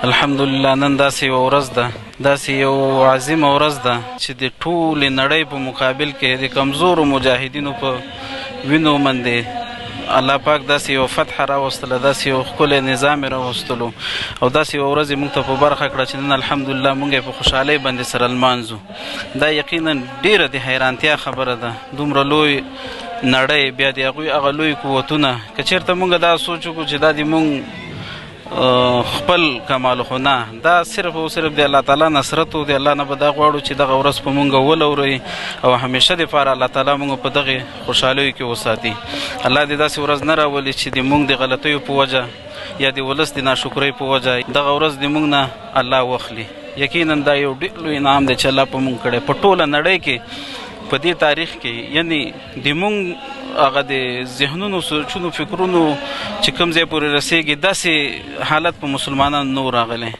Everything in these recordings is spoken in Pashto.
الحمدلله نن داسې یوه ورځ ده، داسې یو عظیمه ورځ ده چې د ټولې نړۍ په مقابل کې د کمزورو مجاهدینو په وینو باندې الله پاک داسې یو فتح راوستله، داسې یو ښکلی نظام یې راوستلو او داسې یوه ورځ یې موږ ته په برخه کړه چې نن الحمدلله موږ یې په خوشحالۍ باندې سره لمانځو. دا یقینا ډېره د حیرانتیا خبره ده، دومره لوی نړۍ بیا د هغوی هغه لوی قوتونه که چېرته موږ دا سوچ وکړو چې دا د موږ خپل کمال خو نه، دا صرف او صرف د الله تعالی نصرت و د الله نه به دا غواړو چې دغه ورځ په موږ ولوري او همیشه دپاره الله تعالی موږ په دغې خوشحالیو کې وساتي. الله دې داسې ورځ نه راولي چې د موږ د غلطیو په وجه یا د ولس د ناشکرۍ په وجه دغه ورځ د موږ نه الله واخلي. یقینا دا یو ډېر لوی انعام دی چې الله په موږ کړی په ټوله نړۍ کې په دې تاریخ کې، یعنی د موږ هغه د ذهنونو سوچونو فکرونو چې کوم ځای پورې رسېږي داسې حالت په مسلمانانو نه و راغلی.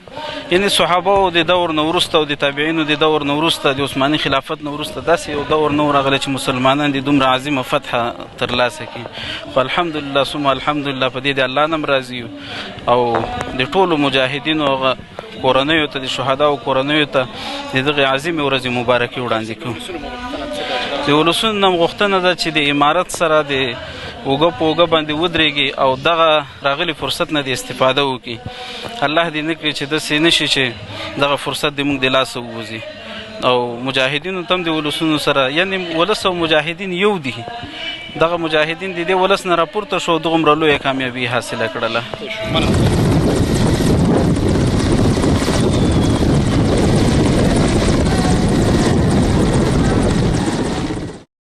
یعنی صحابهو د دور نه وروسته او د تابعینو د دور نه وروسته د عثماني خلافت نه وروسته داسې یو دور نه و راغلی چې مسلمانان د دومره عظیمه فتحه ترلاسه کړي. خو الحمدلله ثم الحمدلله په دې د الله نه هم راضي یو او د ټولو مجاهدینو هغه کورنیو ته د شهداو کورنیو ته د دغې عظیمې ورځې مبارکي وړاندې کوو. د ولسونو نه غوښتنه ده چې د امارت سره د اوږه په اوږه باندې ودرېږي او دغه راغلي فرصت نه د استفاده وکړي. الله دې نه کړي چې داسې نه شي چې دغه فرصت د موږ د لاسه ووځي او مجاهدینو ته هم د ولسونو سره، یعنې ولس او مجاهدین یو دي، دغه مجاهدین د دې ولس نه راپورته شو دغومره لویه کامیابي حاصله کړله.